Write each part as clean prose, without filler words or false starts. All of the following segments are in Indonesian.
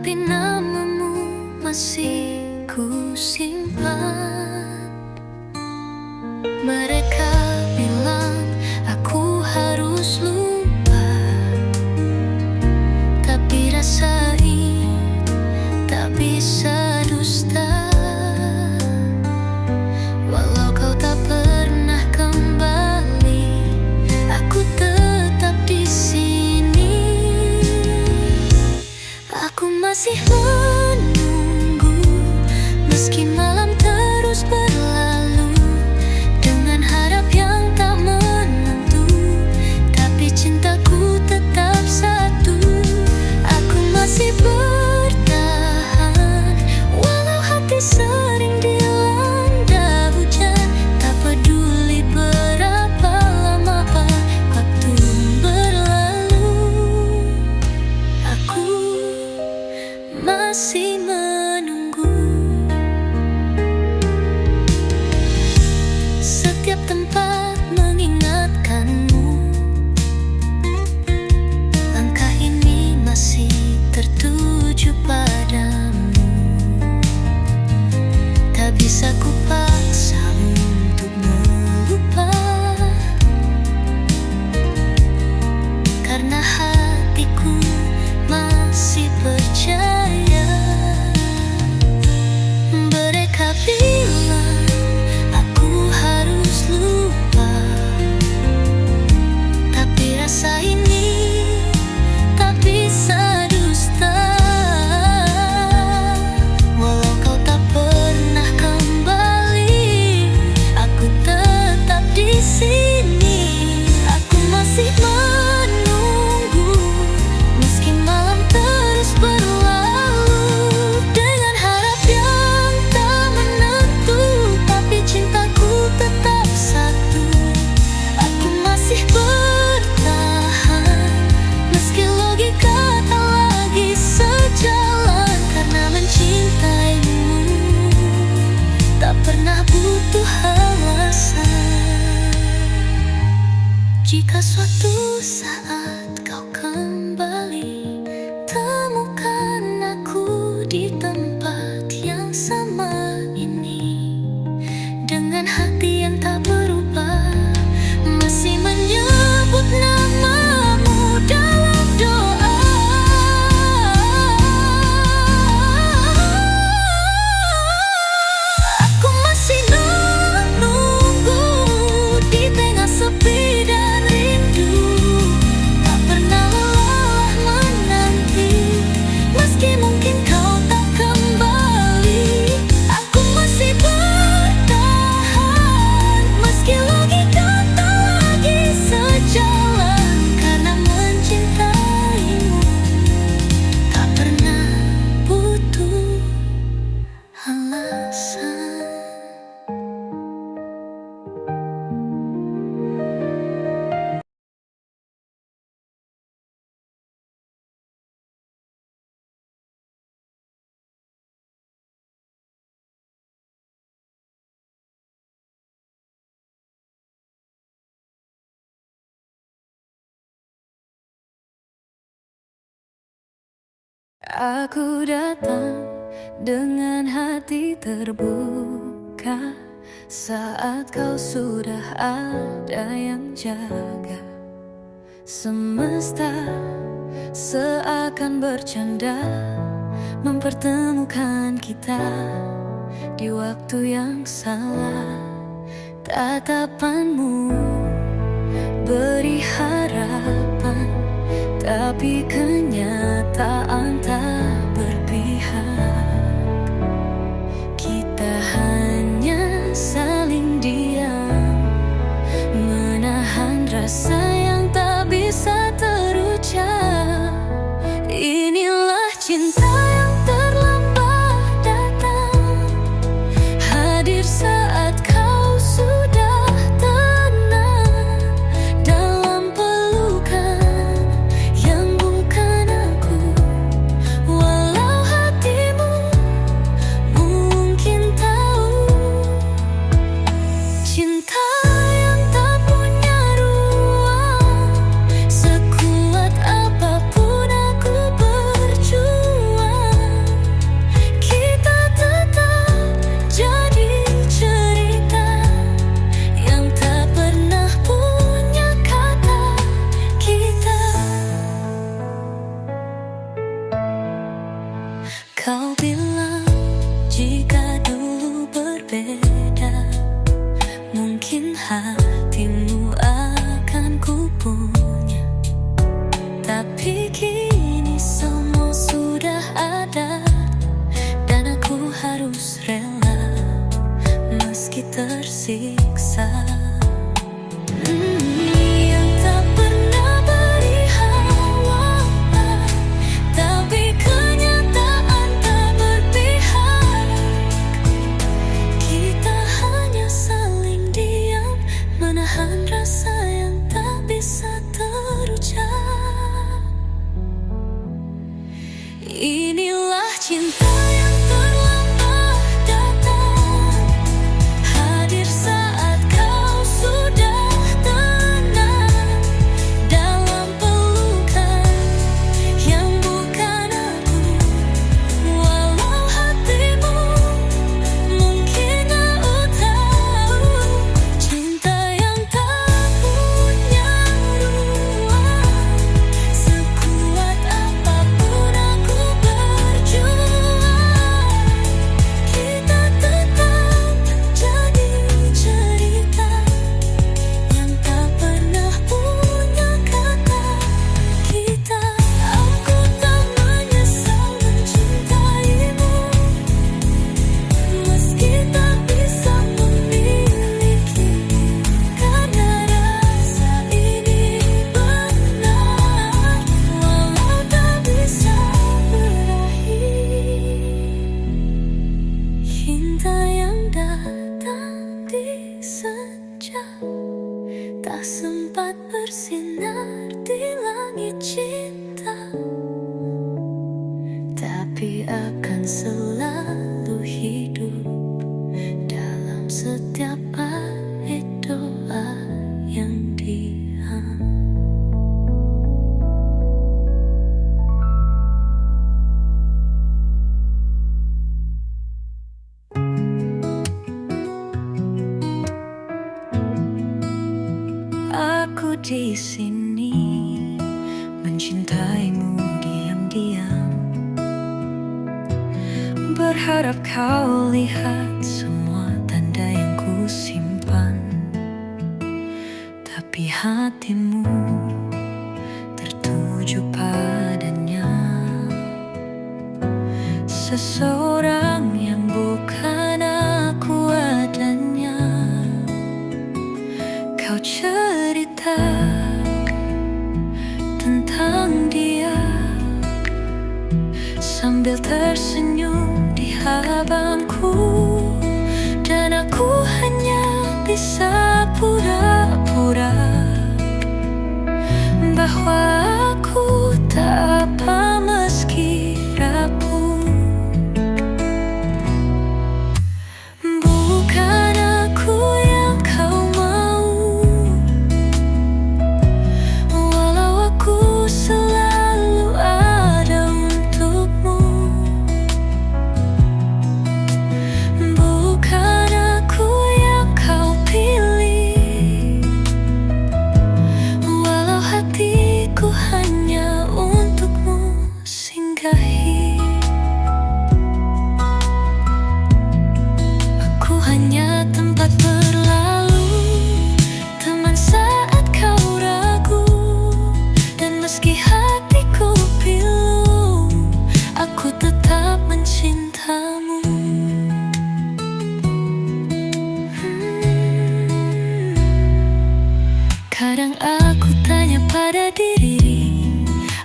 tapi namamu masih ku simpan. Mereka bilang aku harus lupa, tapi rasa ini tak bisa dusta. Walau kau tak pernah kembali, aku tetap di sini. Aku masih menunggu, meski malam terus berlalu, dengan harap yang tak menentu, tapi cintaku tetap satu. Aku masih bertahan, walau hati sering dilanda hujan. Tak peduli berapa lama waktu berlalu, aku masih menunggu. Setiap tempat mengingatkanmu, langkah ini masih tertuju padamu. Tak bisa ku paksa untuk melupa, karena hatiku masih percaya. Mereka bilang aku harus lupa, tapi rasa ini tak bisa dusta. Walau kau tak pernah kembali, aku tetap di sini. Aku masih menunggu, meski malam terus berlalu, dengan harap yang tak menentu, tapi cintaku tetap satu. Aku masih bertahan, meski logika tak lagi sejalan, karena mencintaimu tak pernah butuh alasan. Jika suatu saat kau kembali, temukan aku di tempat yang sama ini, dengan hati yang tak berubah, masih menyebut namamu dalam doa. Aku masih menunggu di tengah sepi dan rindu, tak pernah lelah menanti, meski mungkin kau tak kembali. Aku masih bertahan, meski logika tak lagi sejalan, karena mencintaimu tak pernah butuh alasan. Aku datang dengan hati terbuka, saat kau sudah ada yang jaga. Semesta seakan bercanda, mempertemukan kita di waktu yang salah. Tatapanmu beri harapan, tapi kenyataan tak berpihak. Kita hanya saling diam, menahan rasa yang tak bisa terucap. Inilah cinta yang terlambat datang, hadir saat kau sudah tenang, dalam pelukan yang bukan aku. Kau bilang jika dulu berbeda, mungkin hatimu akan ku punya. Tapi kini semua sudah ada, dan aku harus rela meski tersiksa. Yang tak pernah beri hawa, tapi kenyataan tak berpihak. Kita hanya saling diam, menahan rasa yang tak bisa terucap. Inilah cinta yang terlambat datang, hadir saat kau sudah tenang, dalam pelukan yang bukan aku. Walau hatimu mungkin tak tahu, cinta yang tak punya ruang. Sekuat apapun aku berjuang, kita tetap jadi cerita yang tak pernah punya kata. Kita, aku tak menyesal mencintaimu, meski tak bisa memiliki, karena rasa ini benar, walau tak bisa berakhir. Cinta yang datang di senja, tak sempat bersinar di langit cinta, tapi akan selalu hidup dalam setiap bait doa yang diam. Aku di sini mencintaimu diam-diam, berharap kau lihat semua tanda yang ku simpan. Tapi hatimu tertuju padanya, seseorang yang bukan aku adanya. Kau cerita tentang dia sambil tersenyum di hadapanku, dan aku hanya bisa pura-pura bahwa aku tak apa meski rapuh. Bukan aku yang kau mau, walau aku selalu ada untukmu. Bukan aku yang kau pilih, walau hatiku hanya untukmu singgahi. Aku hanya tempat berlalu, teman saat kau ragu, dan meski hatiku pilu, aku tetap mencintamu. Kadang aku tanya pada diri,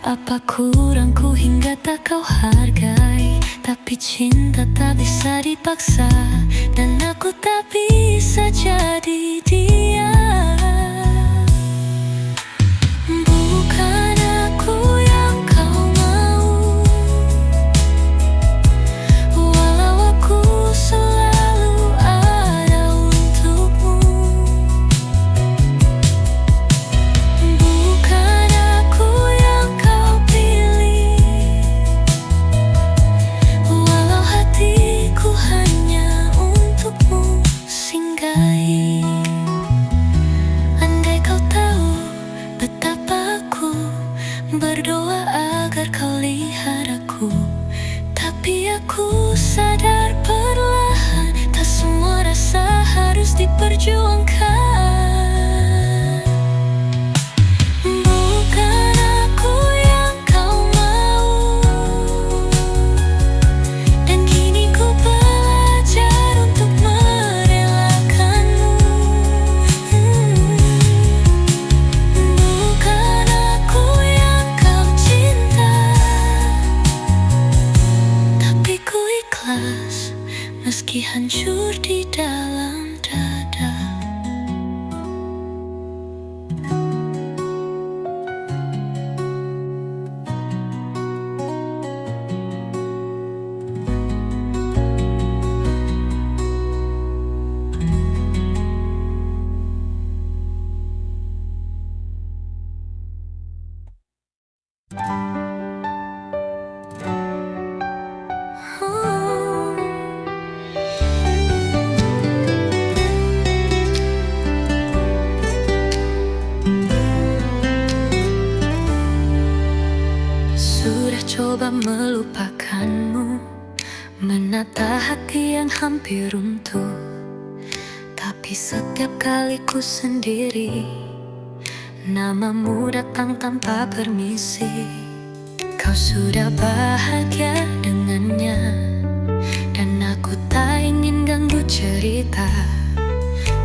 apa kurangku hingga tak kau hargai. Tapi cinta tak bisa dipaksa, dan aku tak bisa jadi dia. Bukan aku yang kau mau, walau aku selalu ada untukmu. Bukan aku yang kau pilih, walau hatiku hanya untukmu singgahi. aku sadar perlahan, tak semua rasa harus diperjuangkan. Bukan aku yang kau mau, dan kini ku belajar untuk merelakanmu. Bukan aku yang kau cinta, tapi ku ikhlas meski hancur di dalam dada. Sudah coba melupakanmu, menata hati yang hampir runtuh, tapi setiap kali ku sendiri, namamu datang tanpa permisi. Kau sudah bahagia dengannya, dan aku tak ingin ganggu cerita,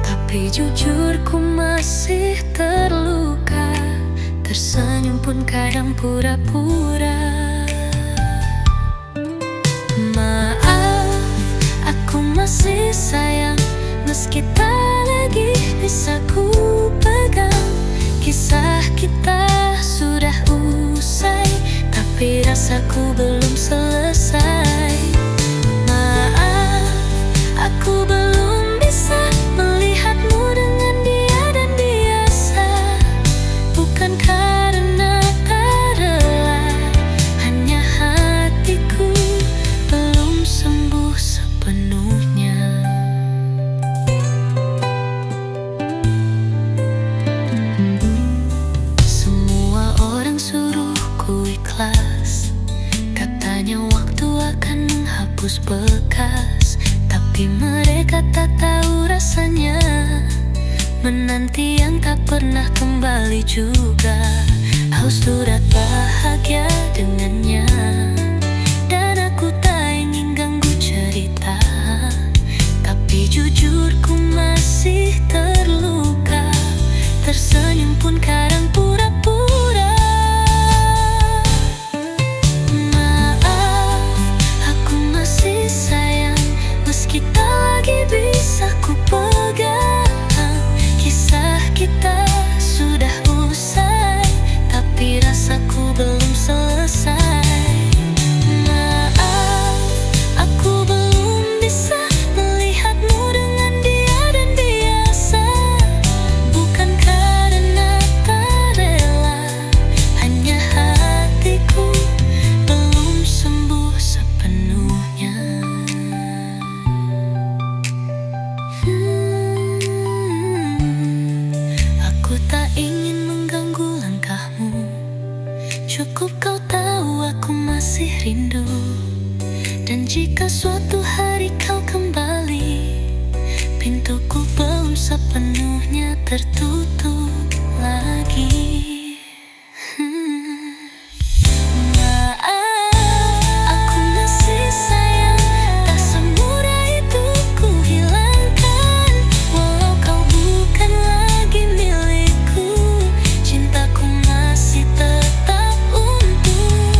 tapi jujur ku masih terluka. Tersenyum pun kadang pura-pura. Maaf, aku masih sayang, meski tak lagi bisa ku pegang. Kisah kita sudah usai, tapi rasaku belum selesai. Maaf, aku belum bisa melihatmu dengan dia dan biasa. Bukan karena tak rela, hanya hatiku belum sembuh sepenuhnya. Semua orang suruh ku ikhlas, katanya waktu akan menghapus bekas, tapi mereka tak tahu rasanya menanti yang tak pernah kembali juga. Haus surat bahagia dengannya, dan aku tak ingin ganggu cerita, tapi jujur ku masih terluka. Tersenyum pun kadang pura-pura. Maaf, aku masih sayang, meski tak lagi bisa ku pegang. Kisah kita sudah usai, tapi rasaku belum selesai. Maaf, aku belum bisa melihatmu dengan dia dan biasa. Bukan karena tak rela, hanya hatiku belum sembuh sepenuhnya. Aku tak ingin mengganggu langkahmu, cukup kau tahu aku masih rindu. Dan jika suatu hari kau kembali, pintuku belum sepenuhnya tertutup lagi. Maaf, aku masih sayang, tak semudah itu ku hilangkan. Walau kau bukan lagi milikku, cintaku masih tetap utuh.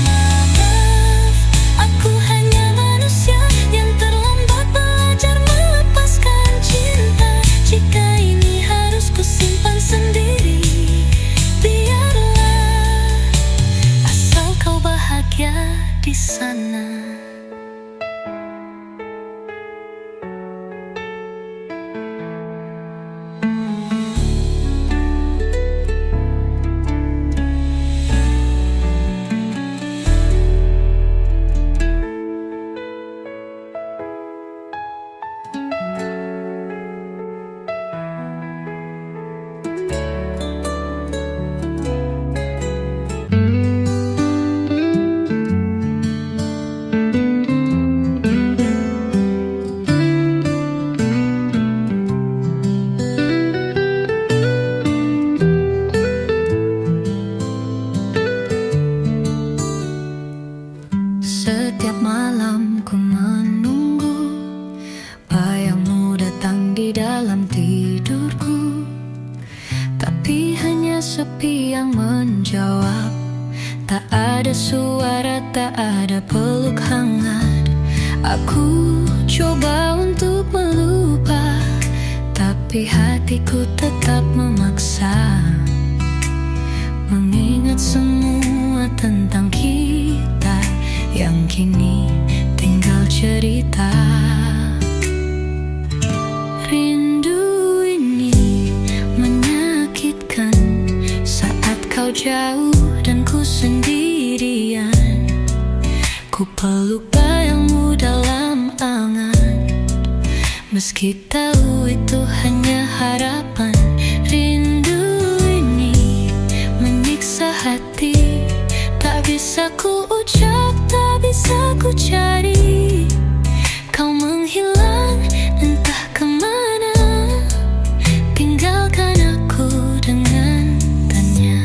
Maaf, aku hanya manusia yang terlambat belajar melepaskan cinta. Jika ini harus ku simpan sendiri, Setiap malam ku menunggu bayangmu datang di dalam tidurku, tapi hanya sepi yang menjawab. Tak ada suara, tak ada peluk hangat. Aku coba untuk melupa, tapi hatiku tetap memaksa mengingat semua tentang kita yang kini tinggal cerita. Rindu ini menyakitkan saat kau jauh dan ku sendirian. Ku peluk bayangmu dalam angan, meski tahu itu hanya harapan. Rindu ini menyiksa hati, tak bisa ku ucap, tak bisa ku cari. Kau menghilang entah kemana, tinggalkan aku dengan tanya.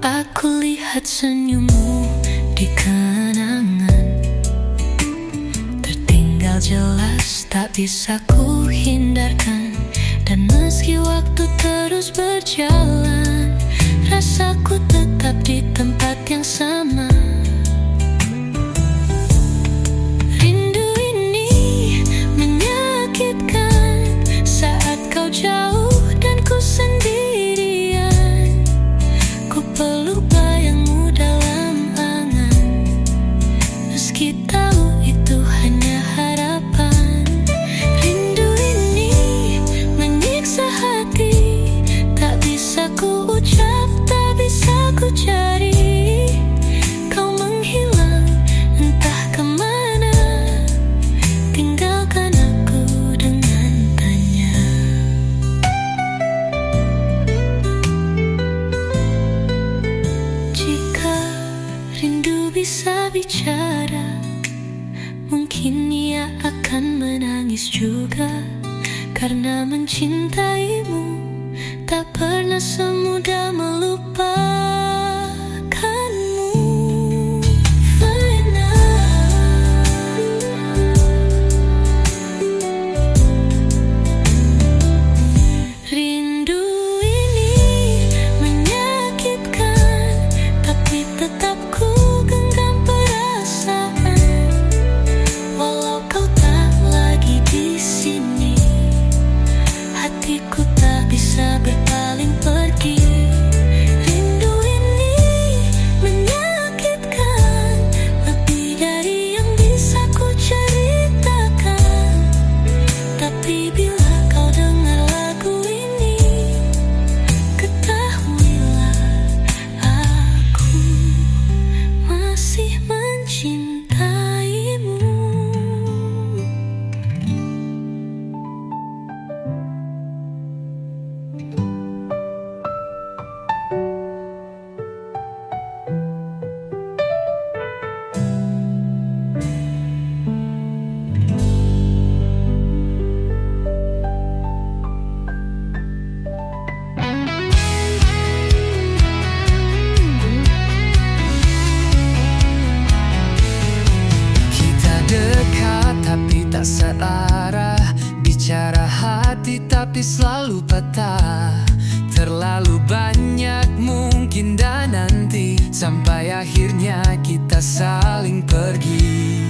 Aku lihat senyummu di kenangan, tertinggal jelas, tak bisa ku hindarkan. Dan meski waktu terus berjalan, rasaku tetap di tempat yang sama. Rindu ini menyakitkan saat kau jauh dan ku sendirian. Ku peluk bayangmu dalam angan, meski tahu itu hanya harapan. Rindu ini menyiksa hati, tak bisa ku ucap, tak bisa ku cari. Kau menghilang entah kemana, tinggalkan aku dengan tanya. Jika rindu bisa bicara, mungkin ia akan menangis juga. Karena mencintaimu tak pernah semudah melupakanmu. Faina. Rindu ini menyakitkan, tapi tetap ku genggam perasaan. Walau kau tak lagi di sini, hatiku tak bisa berpaling pergi. Rindu ini menyakitkan, lebih dari yang bisa ku ceritakan. Tapi bila kau dengar lagu ini, ketahuilah aku masih mencintaimu. Dekat tapi tak searah, bicara hati tapi selalu patah. Terlalu banyak mungkin dan nanti, sampai akhirnya kita saling pergi.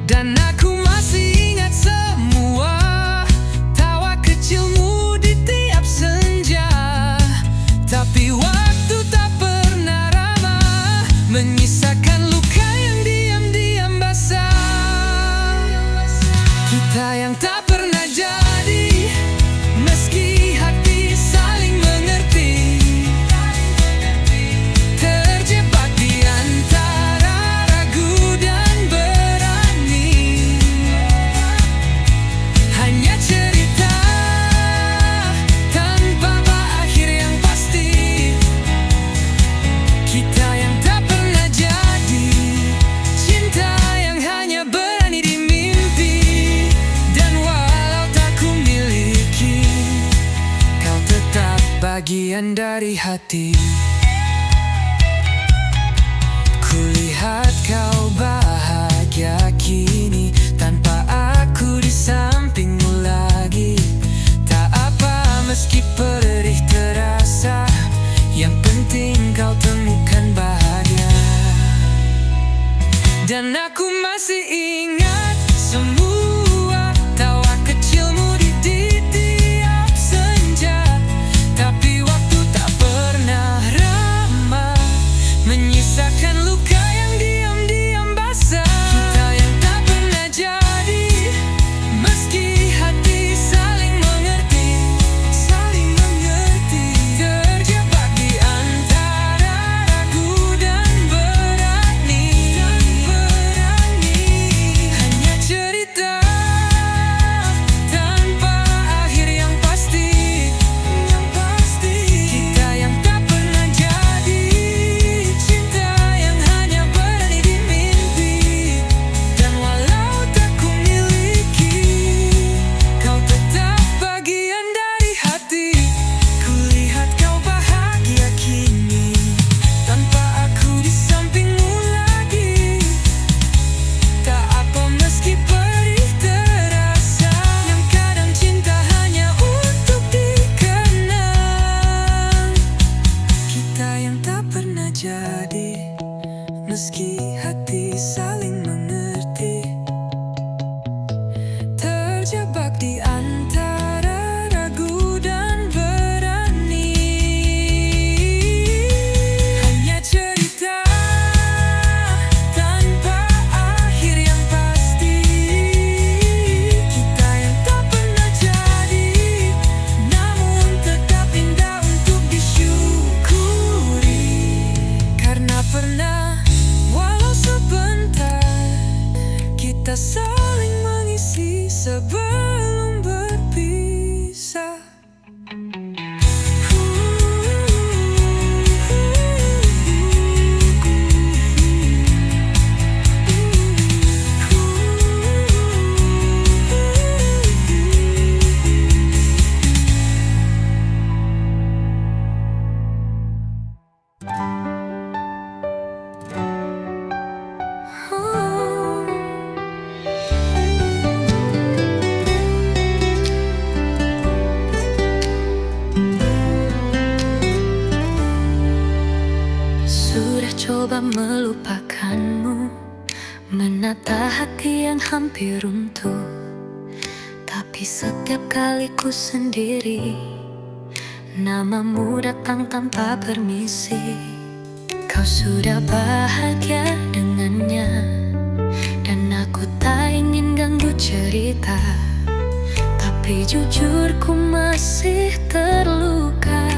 Dan aku masih ingat semua tawa kecilmu di tiap senja. Tapi waktu tak pernah ramah, menyisakan luka yang diam-diam basah. Kita yang tak pernah jadi, meski hati saling mengerti. Terjebak di antara ragu dan berani, hanya cerita tanpa akhir yang pasti. Kita yang tak pernah jadi, cinta yang hanya berani di mimpi. Dan walau tak ku miliki, kau tetap bagian dari hati. Kulihat lihat kau bahagia kini tanpa aku di sampingmu lagi. Tak apa meski perih terasa, yang penting kau temukan bahagia. Dan aku masih ingat semua tawa kecilmu di tiap senja. Tapi waktu tak pernah ramah, menyisakan luka yang diam-diam basah. Kita yang tak pernah jadi, meski hati saling mengerti, saling mengerti. Terjebak di antara ragu dan berani, hanya cerita tanpa akhir yang pasti. Kita yang tak pernah jadi, cinta yang hanya berani di mimpi. Dan walau tak ku miliki, kau tetap bagian dari hati. Kulihat kau bahagia kini tanpa aku di sampingmu lagi. Tak apa meski perih terasa, yang kadang cinta hanya untuk dikenang. Kita yang tak pernah jadi, meski hati saling mengerti. Terjebak di antara ragu dan berani, hanya cerita tanpa akhir yang pasti. Kita yang tak pernah jadi, namun tetap indah untuk disyukuri. Karena pernah, walau sebentar, kita saling mengisi sebelum berpisah. Sudah coba melupakanmu, menata hati yang hampir runtuh. Tapi setiap kali ku sendiri, namamu datang tanpa permisi. Kau sudah bahagia dengannya, dan aku tak ingin ganggu cerita. Tapi jujur ku masih terluka,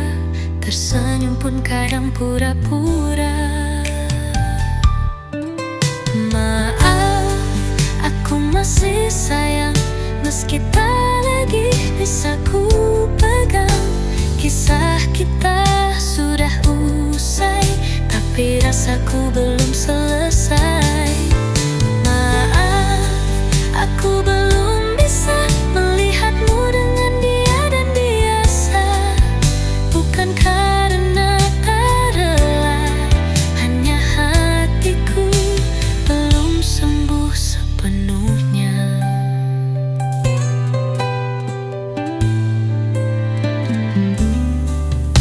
tersenyum pun kadang pura-pura. Maaf, aku masih sayang, meski tak lagi bisa ku pegang. Kisah kita sudah usai, tapi rasaku belum selesai. Maaf, aku belum bisa melihatmu dengan dia dan biasa. Bukan karena tak rela, hanya hatiku belum sembuh sepenuhnya.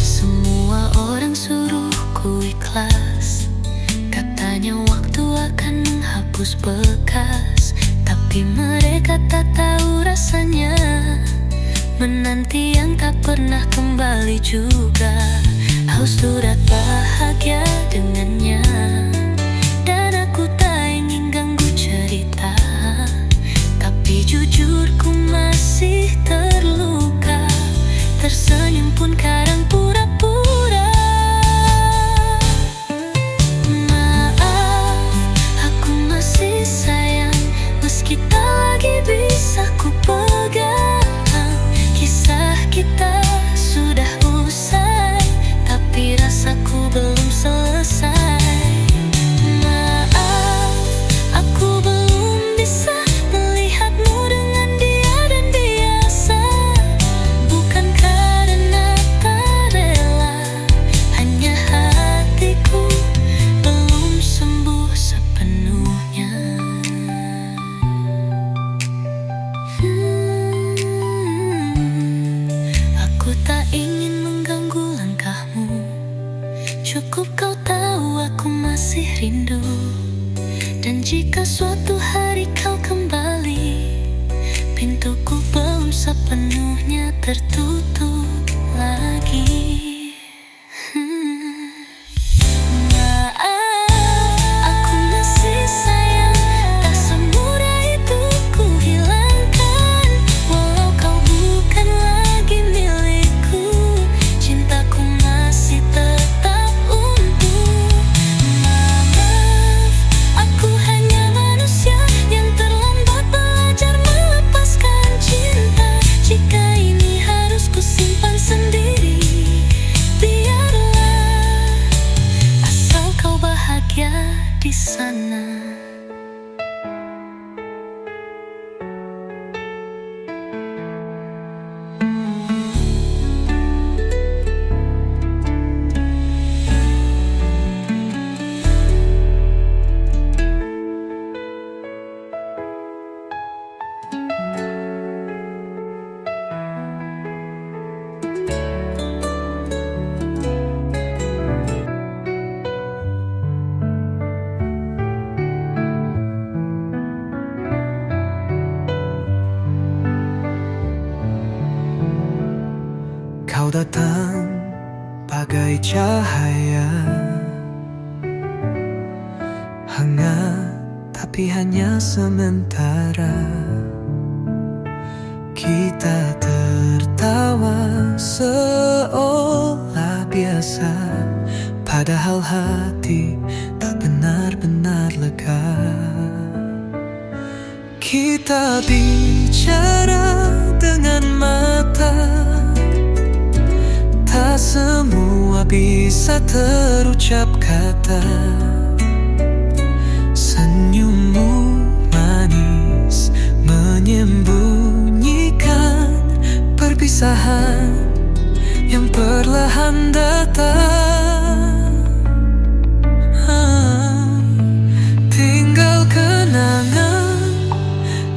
Semua orang suruh ku ikhlas, katanya waktu akan menghapus bekas. Tapi mereka tak tahu rasanya menanti yang tak pernah kembali juga. Haus sudah bahagia dengannya, dan aku tak ingin ganggu cerita. Tapi jujur ku masih terluka, tersenyum pun kadang pura-pura. Maaf, aku masih sayang, meski tak lagi bisa ku pegang. Kisah kita sudah usai, tapi rasaku belum selesai. Dan jika suatu hari kau kembali, pintuku belum sepenuhnya tertutup lagi. Di sana. Kau datang bagai cahaya, hangat tapi hanya sementara. Kita tertawa seolah biasa, padahal hati tak benar-benar lega. Kita bicara dengan mata, tak semua bisa terucap kata. Senyummu manis menyembunyikan perpisahan yang perlahan datang. Tinggal kenangan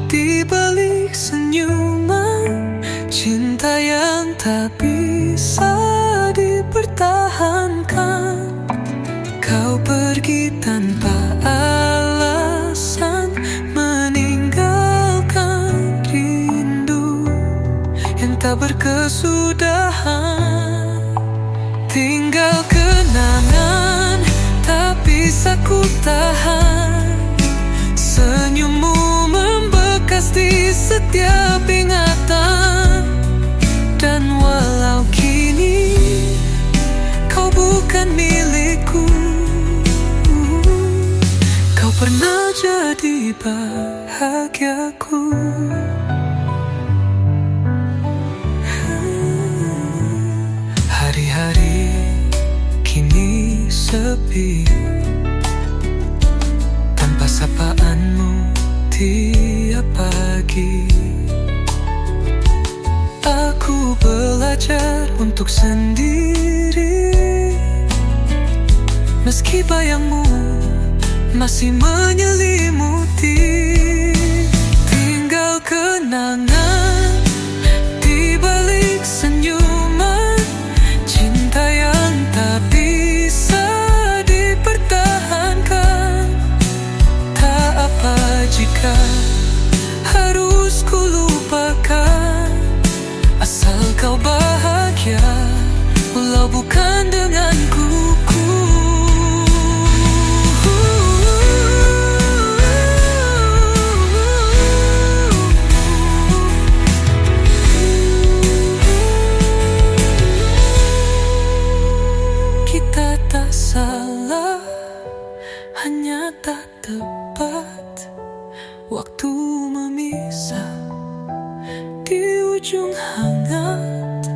di balik senyuman, cinta yang tak bisa dipertahankan. Kau pergi tanpa alasan, meninggalkan rindu yang tak berkesudahan. Tinggal kenangan tak bisa ku tahan, senyummu membekas di setiap ingatan. Dan walau kini kau bukan milikku, kau pernah jadi bahagiaku. Hari-hari kini sepi, tanpa sapaanmu tiap pagi. Aku belajar untuk sendiri, meski bayangmu masih menyelimuti. Tinggal kenangan di balik senyuman, cinta yang tak bisa dipertahankan. Tak apa jika harus ku lupakan, asal kau bahagia, walau bukan denganku. Kita tak salah, hanya tak tepat waktu memisah di ujung hangat.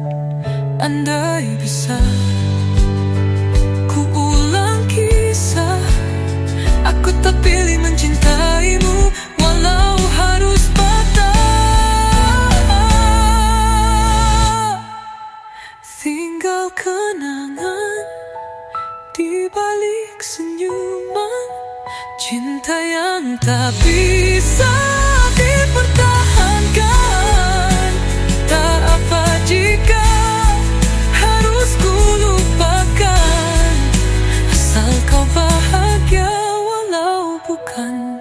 Andai bisa ku ulang kisah, aku tak pilih mencintaimu walau harus patah. Tinggal kenangan di balik senyuman, cinta yang tak bisa dipertahankan. Tak apa jika harus ku lupakan, asal kau bahagia walau bukan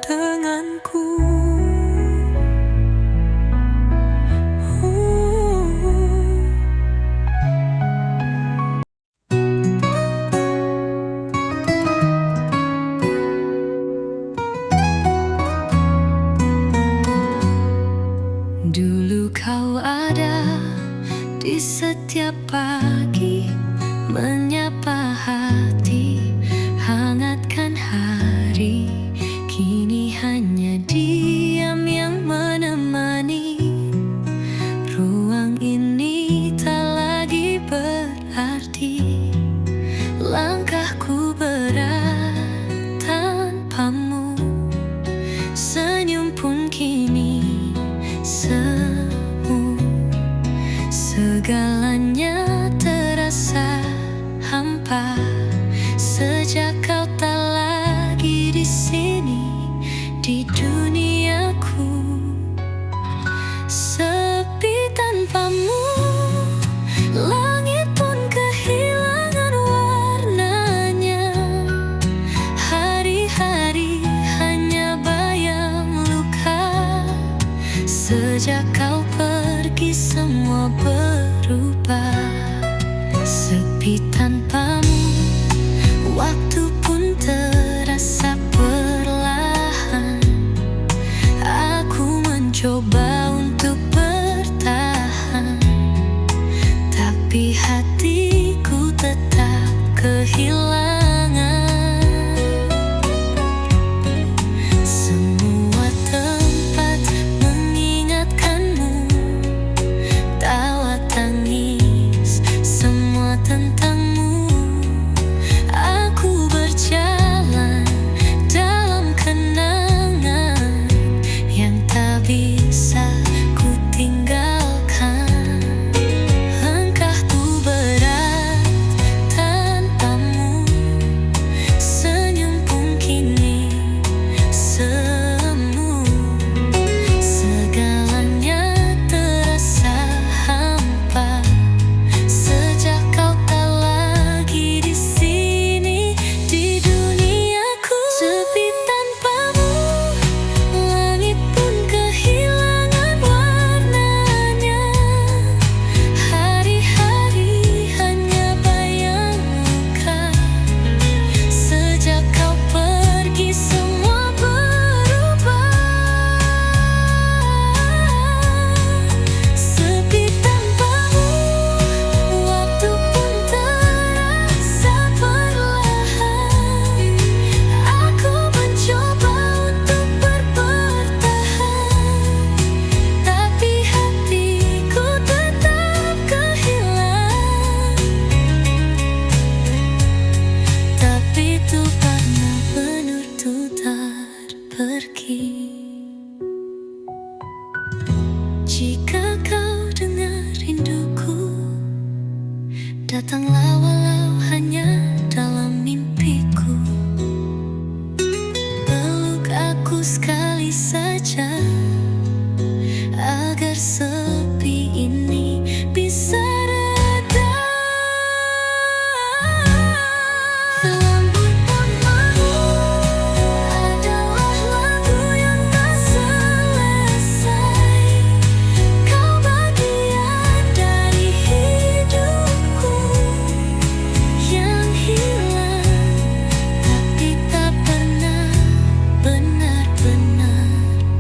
di duniaku. Sepi tanpamu, langit pun kehilangan warnanya. Hari-hari hanya bayang luka. Sejak kau pergi semua berubah. Sepi tanpamu, waktu pun terasa perlahan. Aku mencoba untuk bertahan, tapi hatiku tetap kehilangan. Semua tempat mengingatkanmu, tawa tangis semua tentangmu. Aku berjalan dalam kenangan yang tak bisa ku tinggalkan. Langkahku berat tanpamu, senyum pun kini semu. Segalanya terasa hampa sejak kau tak lagi di sini di duniaku. Sepi tanpamu, langit pun kehilangan warnanya. Hari-hari hanya bayang luka. Sejak kau pergi semua berubah. Sepi tanpamu, waktu pun terasa perlahan. Aku mencoba untuk bertahan, tapi hatiku tetap kehilangan. Tapi itu karena benar tuh tak pergi. Jika kau dengar rinduku, datanglah walau hanya dalam mimpiku. Peluk aku sekali saja, agar sepi ini bisa reda. Selambut namamu adalah lagu yang tak selesai. Kau bagian dari hidupku yang hilang, tapi tak pernah benar-benar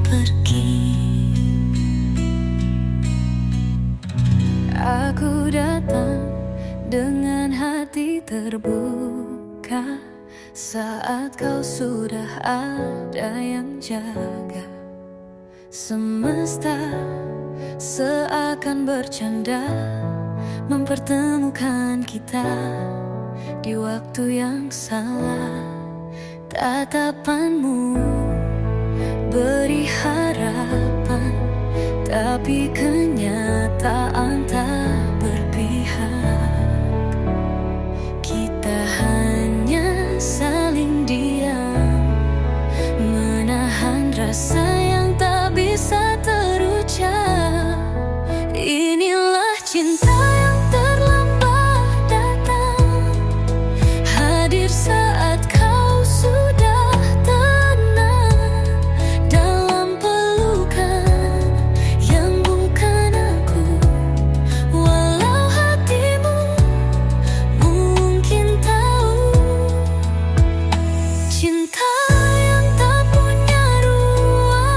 pergi. Aku datang dengan hati terbuka saat kau sudah ada yang jaga. Semesta seakan bercanda mempertemukan kita di waktu yang salah. Tatapanmu beri harapan, tapi kenyataan tak berpihak. Kita hanya saling diam, menahan rasa yang tak bisa terucap. Inilah cinta yang terlambat datang, hadir saat kau sudah tenang. Dalam pelukan yang bukan aku, walau hatimu mungkin tahu. Cinta yang tak punya ruang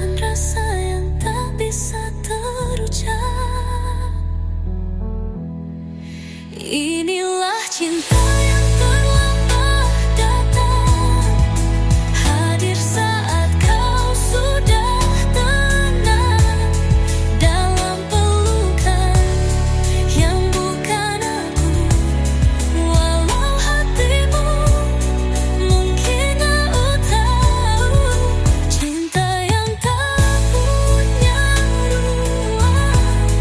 dan rasa yang tak bisa terucap. Inilah cinta yang terlambat datang, hadir saat kau sudah tenang dalam pelukan yang bukan aku. Walau hatimu mungkin tak tahu, cinta yang tak punya ruang.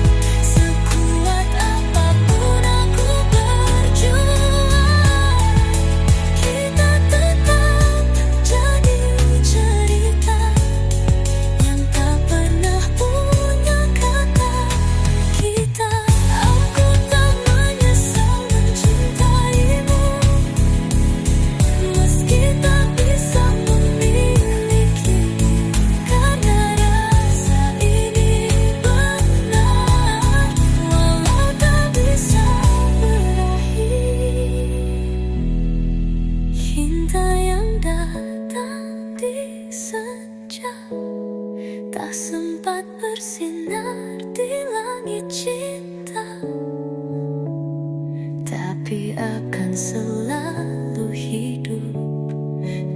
Sekuat apapun aku berjuang, kita tetap jadi cerita yang tak pernah punya kata. Kita, aku tak menyesal mencintaimu, meski tak bisa memiliki, karena rasa ini benar, walau tak bisa berakhir. Cinta yang datang di senja, tak sempat bersinar di langit cinta, tapi akan selalu hidup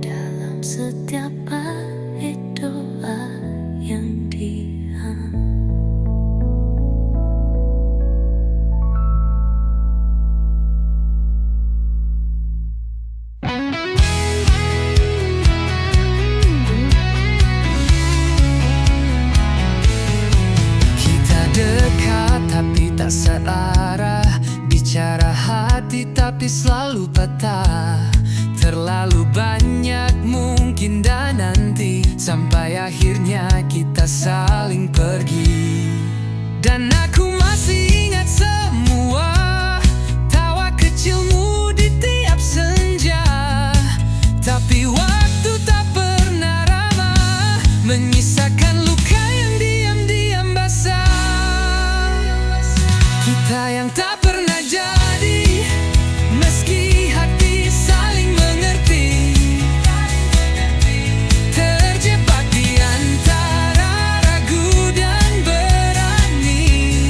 dalam setiap bait doa yang diam. Kita dekat tapi tak searah, bicara hati tapi selalu patah. Terlalu banyak mungkin dan nanti, sampai akhirnya kita saling pergi. Dan aku masih ingat semua tawa kecilmu di tiap senja, tapi waktu tak pernah ramah, menyisakan luka yang diam-diam basah. Kita yang tak pernah jadi, meski hati saling mengerti, terjebak di antara ragu dan berani.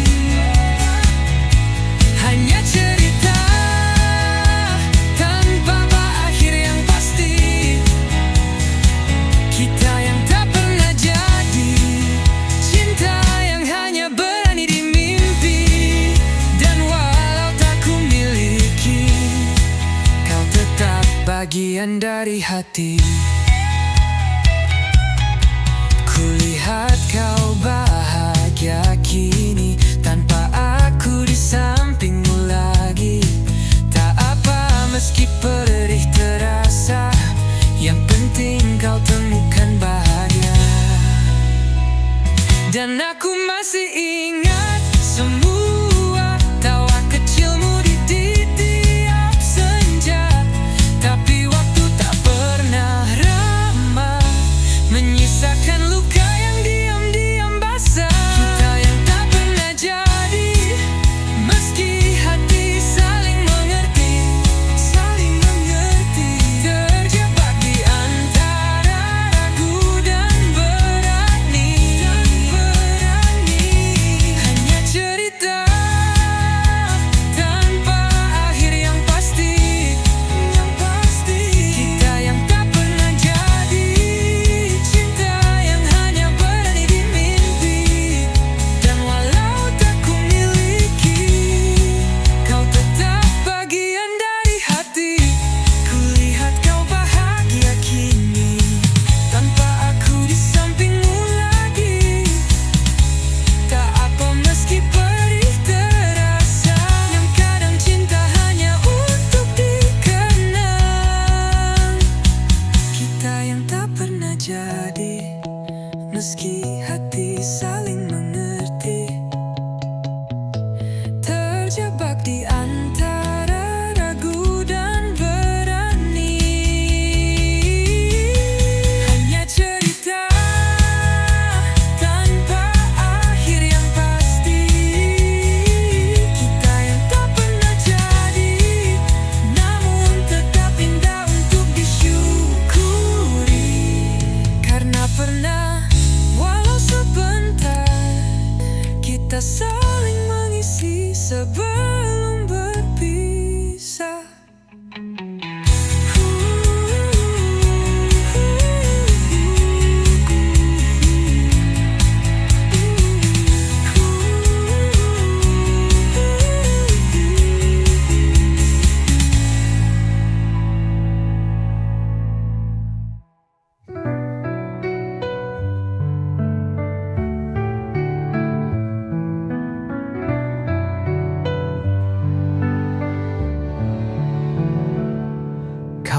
Hanya cerita tanpa akhir yang pasti. Kita yang tak pernah jadi, cinta yang hanya berani di mimpi. Dan walau tak ku miliki, kau tetap bagian dari hati. Kulihat kau bahagia kini, tanpa aku di sampingmu lagi. Tak apa meski perih terasa, yang penting kau temukan bahagia. Dan aku masih ingat semua tawa kecilmu di tiap senja, tapi waktu tak pernah ramah, menyisakan luka yang diam-diam basah. Kita yang tak pernah jadi, meski hati saling mengerti, terjebak di antara ragu dan berani. Hanya cerita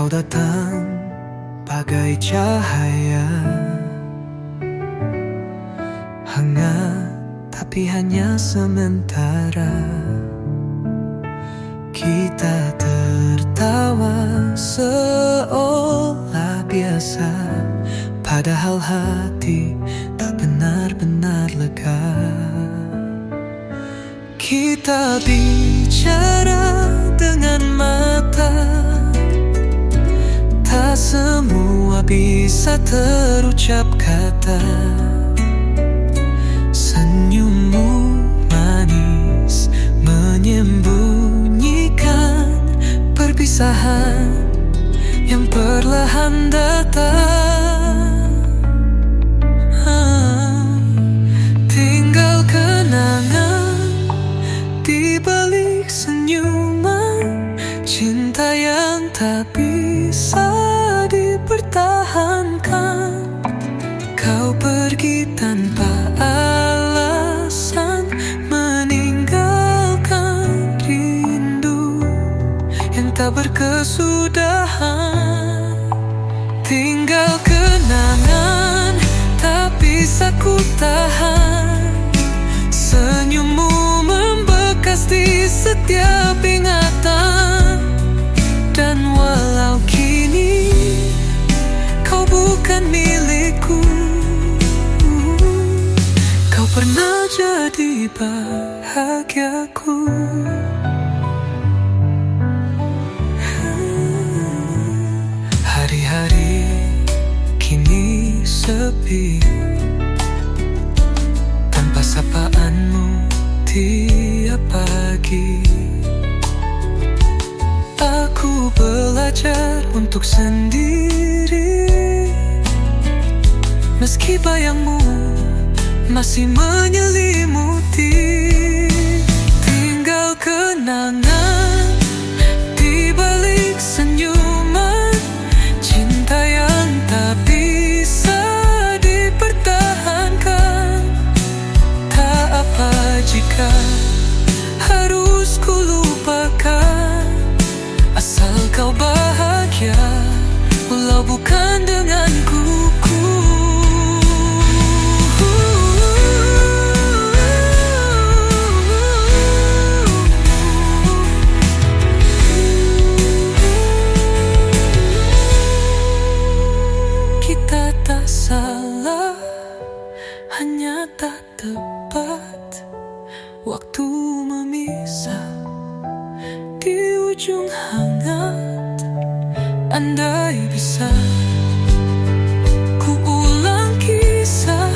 Kau datang bagai cahaya, hangat tapi hanya sementara. Kita tertawa seolah biasa, padahal hati tak benar-benar lega. Kita bicara dengan mata, tak semua bisa terucap kata. Senyummu manis menyembunyikan perpisahan yang perlahan datang. Tinggal kenangan di balik senyuman, cinta yang tak bisa dipertahankan. Kau pergi tanpa alasan, meninggalkan rindu yang tak berkesudahan. Tinggal kenangan tak bisa ku tahan, senyummu membekas di setiap ingatan. Dan walau kini kau bukan milikku, kau pernah jadi bahagiaku. Hari-hari kini sepi, tanpa sapaanmu tiap pagi. Aku belajar untuk sendiri, meski bayangmu masih menyelimuti. Tinggal kenangan di balik senyuman, cinta yang tak bisa dipertahankan. Tak apa jika harus ku lupakan, asal kau bahagia, walau bukan denganku. Kita tak salah, hanya tak tepat waktu memisah di ujung hangat. Andai bisa ku ulang kisah,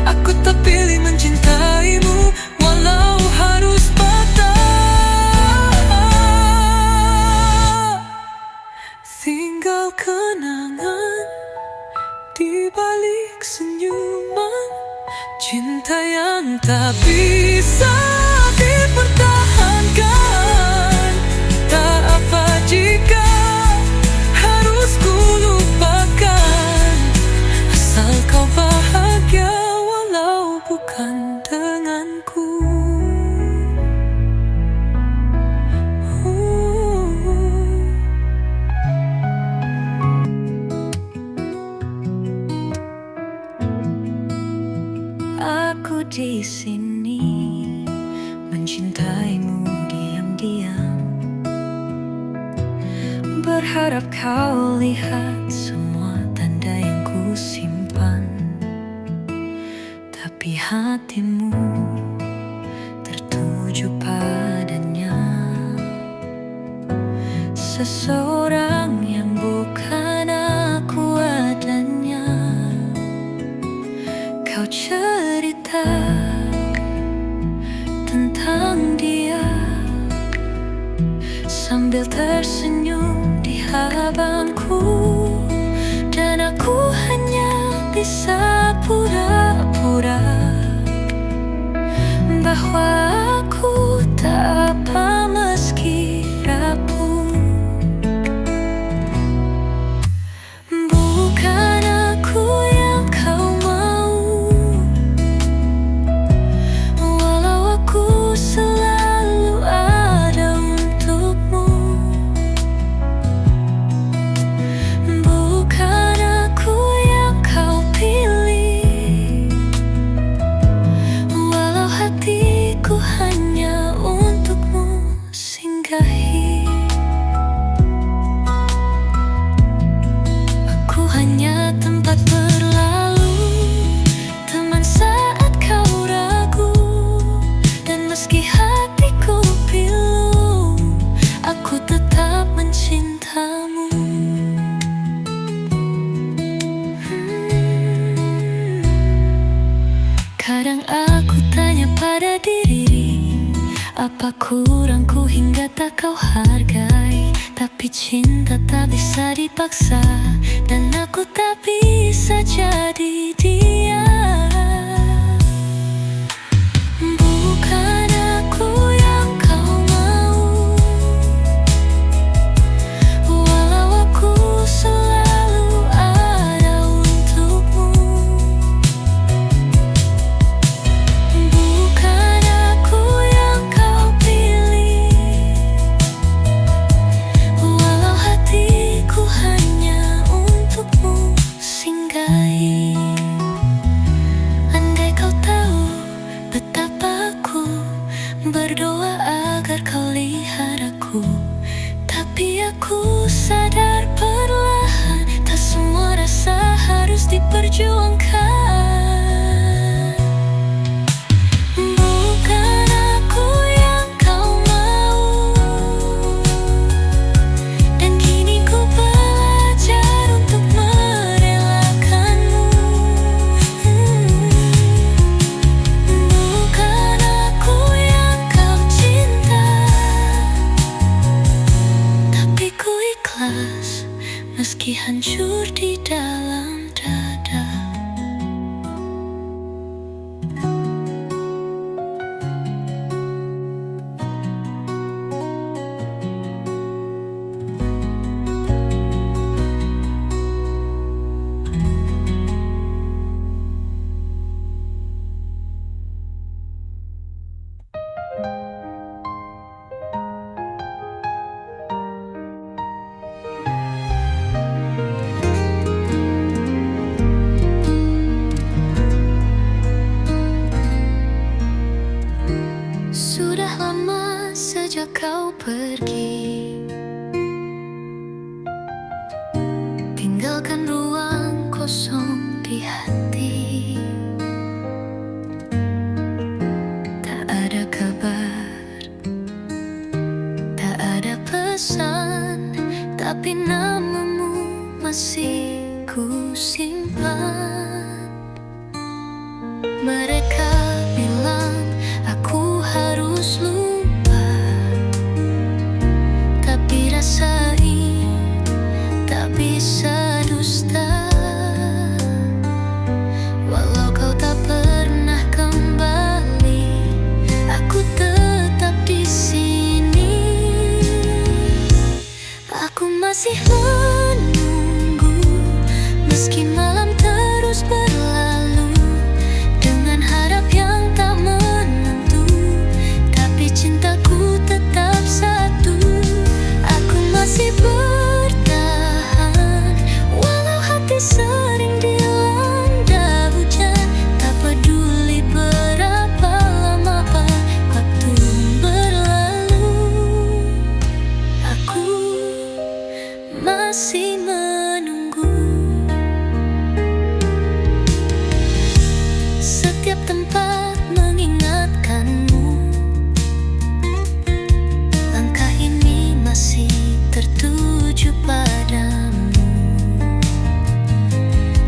aku tak pilih mencintaimu walau harus patah. Tinggal kenangan di balik senyuman, cinta yang tak bisa dipertahankan. Tak apa jika harus ku lupakan, asal kau bahagia, walau bukan denganku. Aku di sini mencintaimu diam-diam, berharap kau lihat semua tanda yang ku simpan. Tapi hatimu tertuju padanya, seseorang yang bukan aku adanya. Kau cerita tentang dia sambil tersenyum di hadapanku, dan aku hanya bisa pura-pura bahwa aku tak apa meski rapuh. Bukan aku yang kau mau, walau aku selalu ada untukmu. Kadang aku tanya pada diri, apa kurangku hingga tak kau hargai? Tapi cinta tak bisa dipaksa, dan aku tak bisa jadi dia. Bukan aku yang kau mau, walau aku selalu ada untukmu. Bukan aku yang kau pilih, walau hatiku hanya untukmu singgahi. Andai kau tahu betapa aku berdoa agar kau lihat aku, tapi aku sadar perlahan tak semua rasa harus diperjuangkan. Bukan aku yang kau mau, dan kini ku belajar untuk merelakanmu. Bukan aku yang kau cinta, tapi ku ikhlas meski hancur di dalam dada. Sudah lama sejak kau pergi, tinggalkan ruang kosong di hati. Tak ada kabar, tak ada pesan, tapi namamu masih ku simpan. Mereka bilang aku harus lupa, tapi rasa ini tak bisa dusta. Walau kau tak pernah kembali, aku tetap di sini. Aku masih menunggu, meski malam terus berlalu, dengan harap yang tak menentu, tapi cintaku tetap satu. Aku masih bertahan, walau hati sering dilanda hujan. Tak peduli berapa lama waktu berlalu, aku masih menunggu. Setiap tempat mengingatkanmu, langkah ini masih tertuju padamu.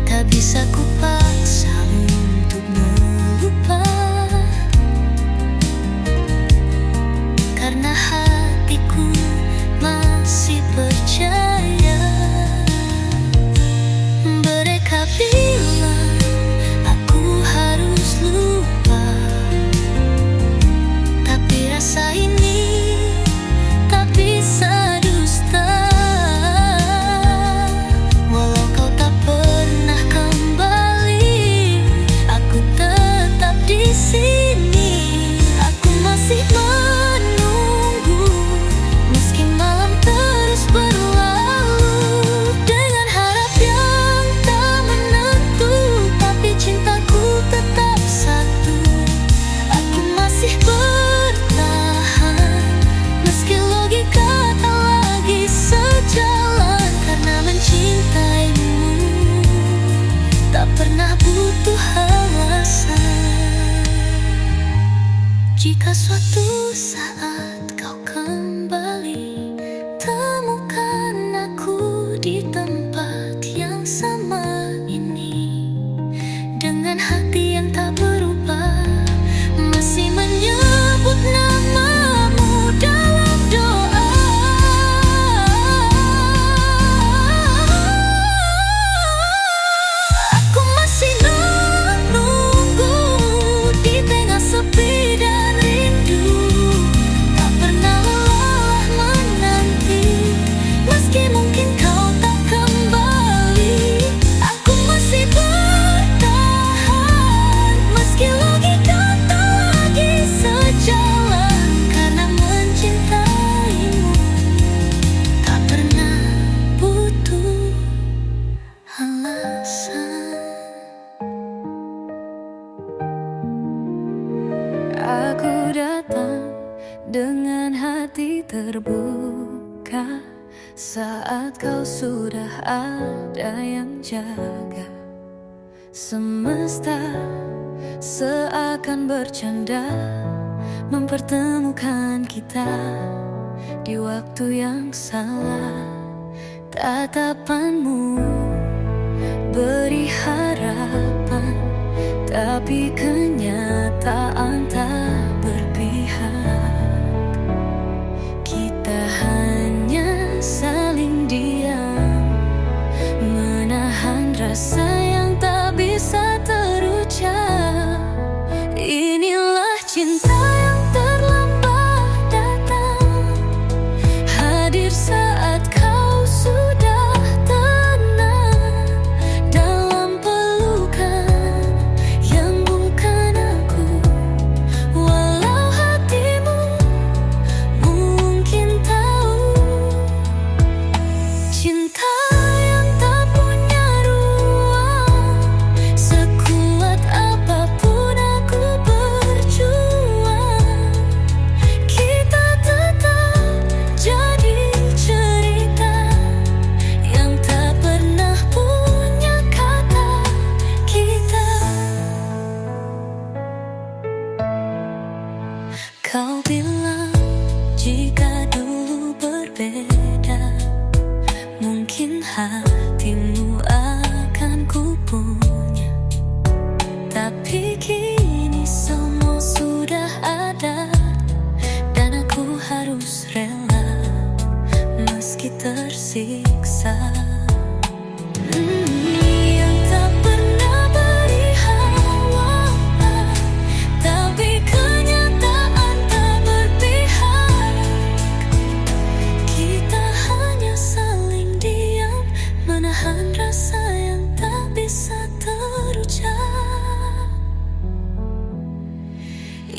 Tak bisa ku paksa untuk melupa, karena hatiku masih percaya. Mereka bilang aku harus lupa, tapi rasa ini tak bisa dusta. Walau kau tak pernah kembali, aku tetap di sini. Aku masih menunggu, meski malam terus berlalu, dengan harap yang tak menentu, tapi cintaku tetap satu. Aku masih bertahan, meski logika tak lagi sejalan, karena mencintaimu tak pernah butuh alasan. Jika suatu saat kau kembali, temukan aku di tempat yang sama ini, dengan hati yang tak berubah. dengan hati terbuka saat kau sudah ada yang jaga. Semesta seakan bercanda mempertemukan kita di waktu yang salah. Tatapanmu beri harapan, tapi kenyataan tak berpihak. Kita hanya saling diam, menahan rasa yang tak bisa terucap. Inilah cinta yang terlambat datang, hadir saat kau sudah tenang dalam pelukan yang bukan aku. Walau hatimu mungkin tahu, cinta yang tak punya ruang, sekuat apapun aku berjuang. Kita tetap jadi cerita yang tak pernah punya kata kita. Kau bilang jika dulu berbeda, mungkin hatimu akan ku punya. Tapi kini semua sudah ada, dan aku harus rela meski tersiksa. Yang tak pernah beri hawa, tapi kenyataan tak berpihak. Kita hanya saling diam, menahan rasa yang tak bisa terucap.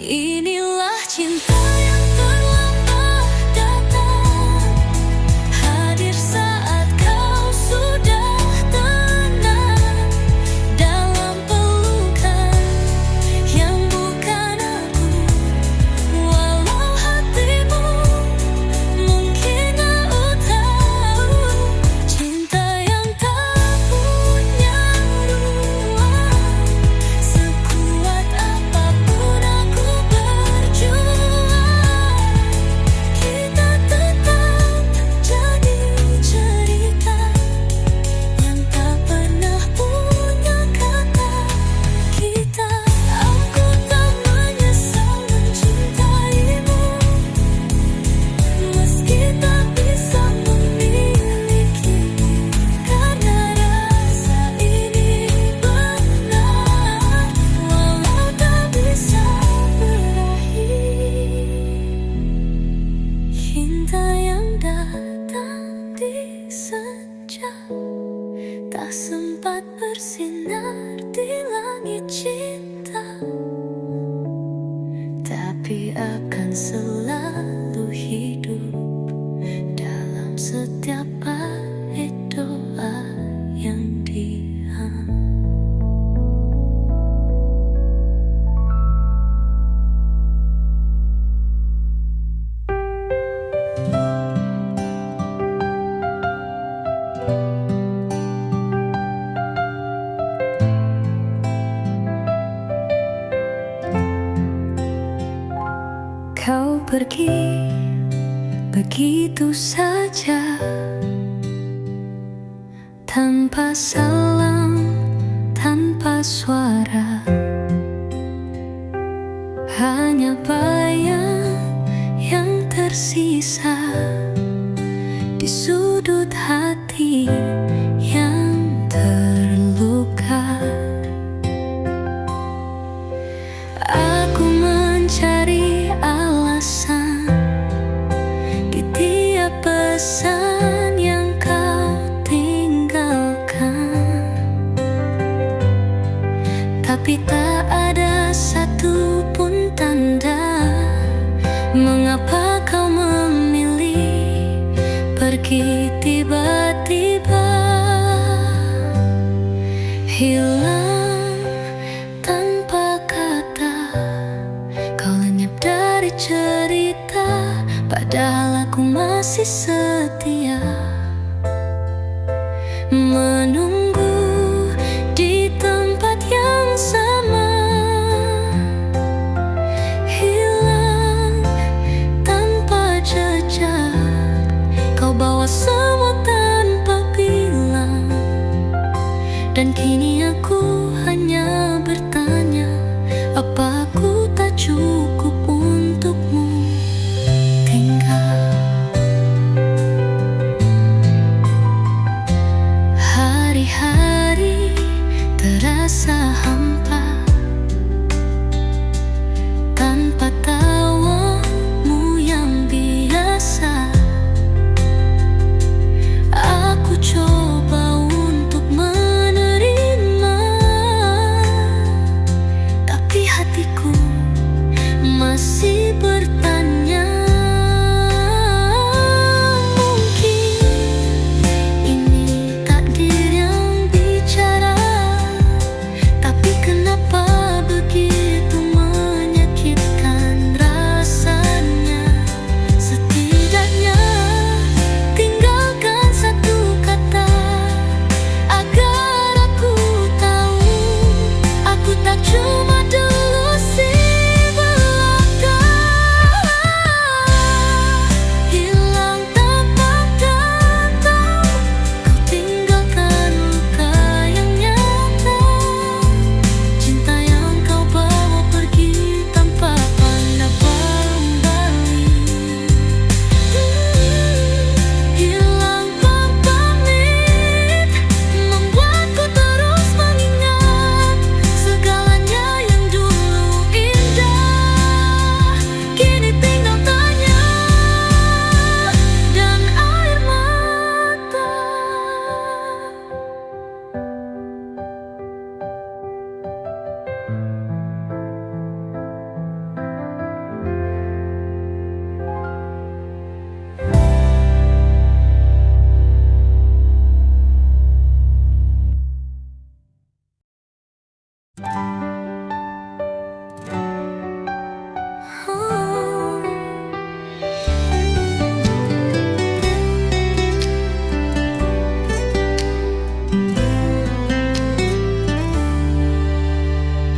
Inilah cinta yang terlambat datang, hadir saat kau sudah tenang dalam pelukan yang bukan aku. Walau hatimu mungkin tak tahu, cinta yang tak punya ruang, sekuat apapun aku berjuang. Kita tetap jadi cerita yang tak pernah punya kata kita. Aku tak menyesal mencintaimu, meski tak bisa memiliki, karena rasa ini benar, walau tak bisa berakhir. Cinta yang datang di senja, tak sempat bersinar di langit cinta, tapi akan selalu hidup dalam setiap bait doa yang diam. Kau pergi begitu saja, tanpa salam, tanpa suara, hanya bayang yang tersisa di sudut hati yang terluka. Aku mencari alasan di tiap pesan yang kau tinggalkan, tapi tak ada satupun tanda mengapa kau memilih pergi tiba Padahal aku masih setia menunggu di tempat yang sama. Hilang tanpa jejak, kau bawa semua tanpa bilang. Dan kini aku hanya bertanya, apa aku tak cukup untukmu tinggal? Hari-hari terasa hampa tanpa tawamu yang biasa. Aku coba untuk menerima, tapi hatiku masih bertanya.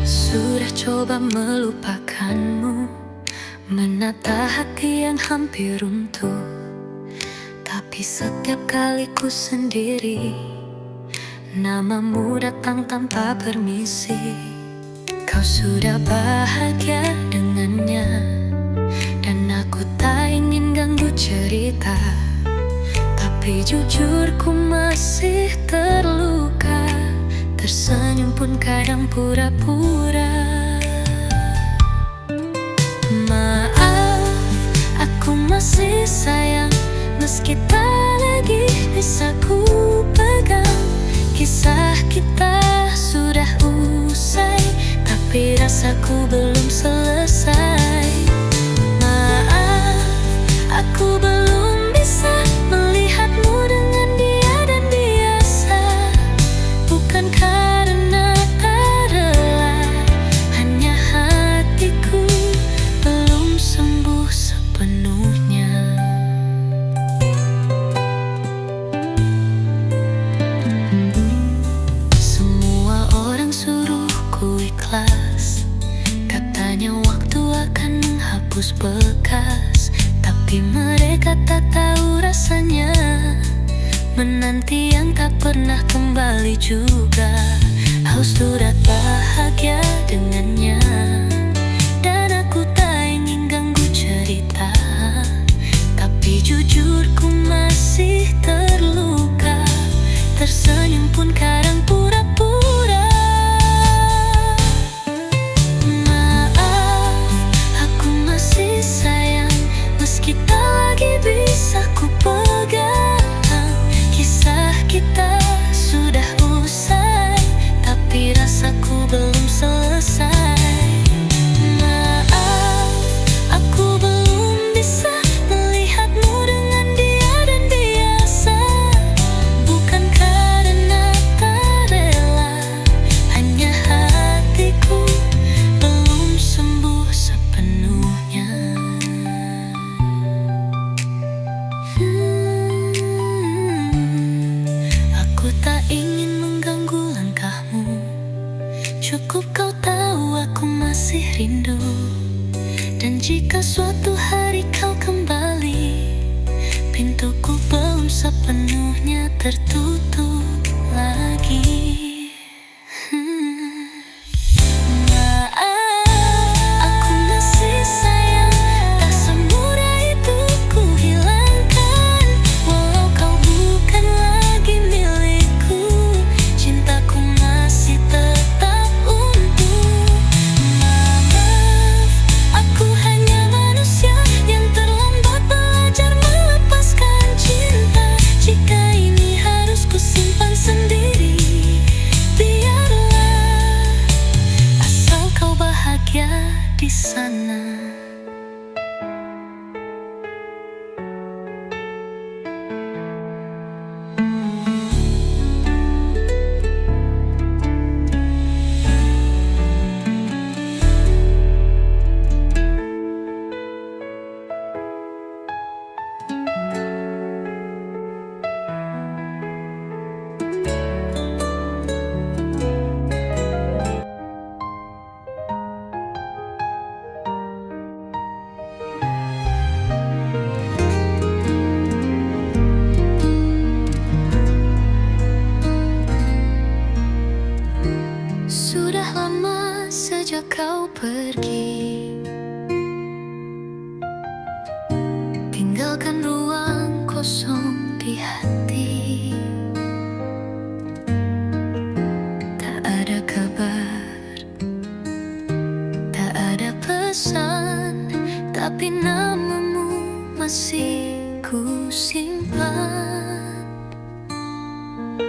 Sudah coba melupakanmu, menata hati yang hampir runtuh. Tapi setiap kali ku sendiri, namamu datang tanpa permisi. Kau sudah bahagia dengannya, dan aku tak ingin ganggu cerita. Tapi jujur ku masih terluka, tersenyum pun kadang pura-pura. Maaf, aku masih sayang, meski tak lagi bisa ku pegang. Kisah kita sudah usai, tapi rasaku belum selesai. Maaf, aku belum bisa melihatmu dengan dia dan biasa. Bukan karena tak rela, hanya hatiku belum sembuh sepenuhnya. Semua orang suruh ku ikhlas, katanya waktu akan menghapus bekas. Tapi mereka tak tahu rasanya menanti yang tak pernah kembali juga. Haus surat bahagia dengannya, dan aku tak ingin ganggu cerita. Tapi jujur ku masih terluka, tersenyum pun kadang pura-pura. Maaf, aku masih sayang, meski tak lagi bisa ku pegang. Kisah kita sudah usai, tapi rasaku belum selesai. masih rindu. Dan jika suatu hari kau kembali, pintuku belum sepenuhnya tertutup lagi. Di sana. Sudah lama sejak kau pergi, tinggalkan ruang kosong di hati. Tak ada kabar, tak ada pesan, tapi namamu masih ku simpan.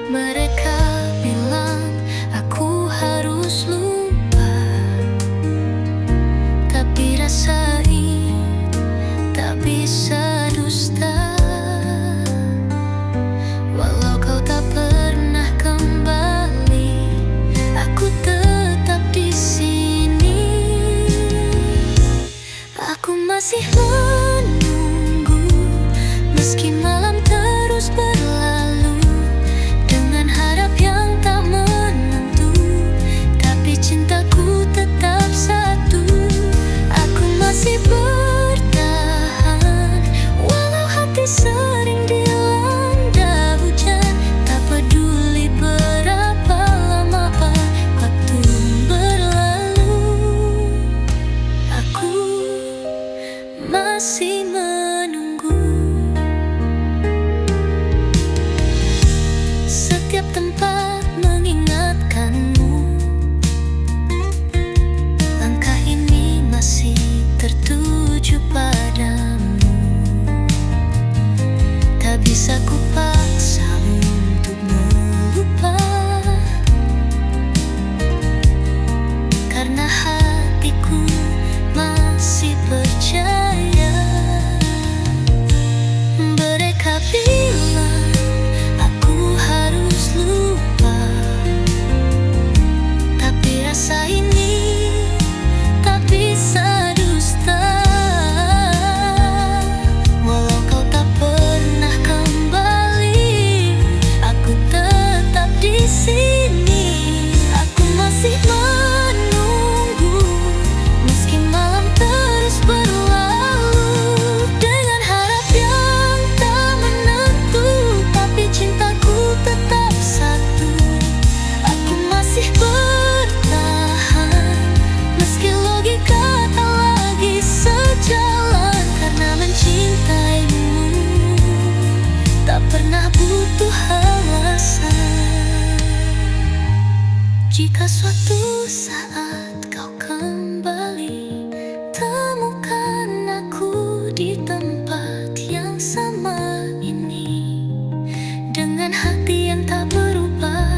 Mereka bilang aku harus lupa, tapi rasa ini tak bisa dusta. Walau kau tak pernah kembali, aku tetap di sini. Aku masih menunggu, meski malam terus berlalu, dengan harap yang tak menentu, tapi cintaku tetap satu. Aku masih bertahan, walau hati sering dilanda hujan. Tak peduli berapa lama waktu berlalu, aku masih menunggu. Setiap tempat mengingatkanmu, langkah ini masih tertuju padamu. Tak bisa ku paksa untuk melupa, karena hatiku masih percaya. Mereka bilang aku harus lupa, tapi rasa ini tak bisa dusta. Walau kau tak pernah kembali, aku tetap di sini. Aku masih menunggu, meski malam terus berlalu, dengan harap yang tak menentu, tapi cintaku tetap satu. Aku masih bertahan, meski logika tak lagi sejalan, karena mencintaimu tak pernah butuh alasan. Jika suatu saat kau kembali, temukan aku di tempat yang sama ini, dengan hati yang tak berubah,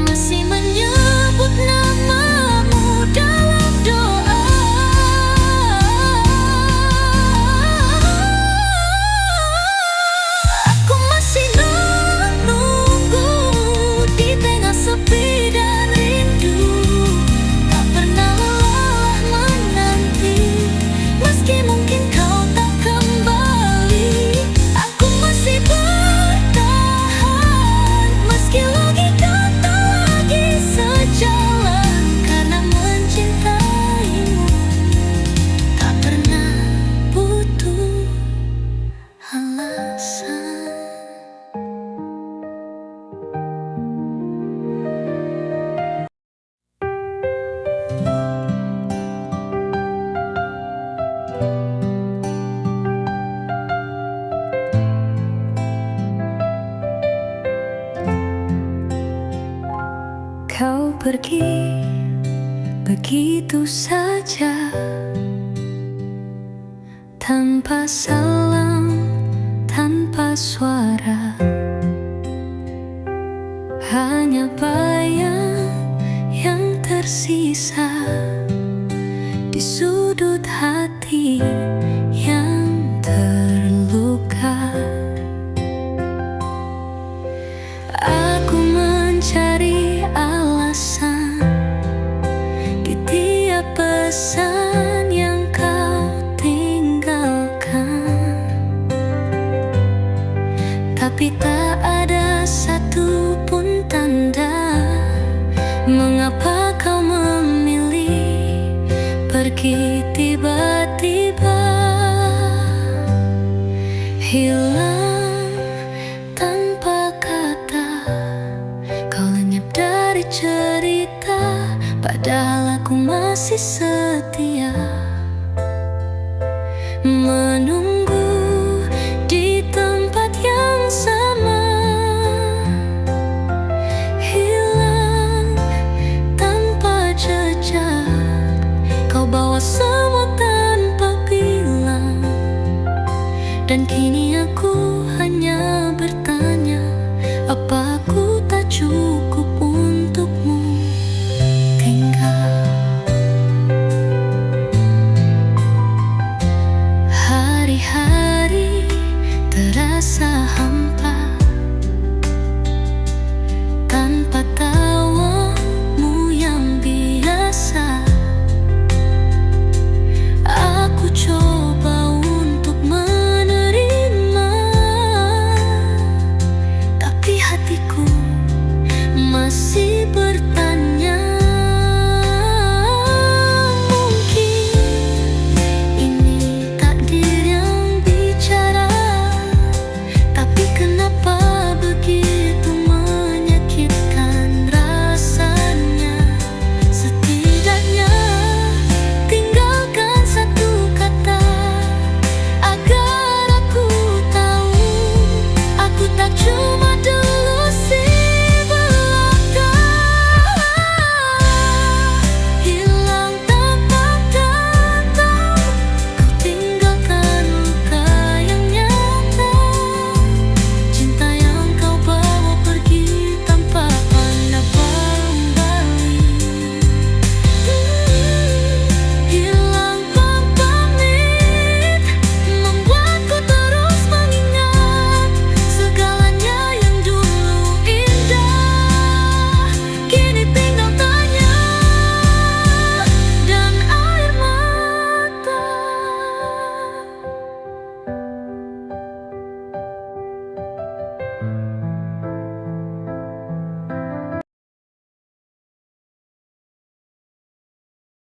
masih menyebut namamu dalam doa. Aku masih menunggu di tengah sepi dan rindu, tak pernah lelah pergi begitu saja, tanpa salam, tanpa suara. Hanya bayang yang tersisa di sudut hati yang terluka. Aku mencari alasan di tiap pesan yang kau tinggalkan, tapi tak ada satu pun tanda mengapa kau memilih pergi tiba-tiba. Hilang tanpa kata, kau lenyap dari cerita, padahal aku masih setia menunggu di tempat yang sama. Hilang tanpa jejak, kau bawa semua tanpa bilang. Dan kini aku hanya bertanya, apa aku tak cukup?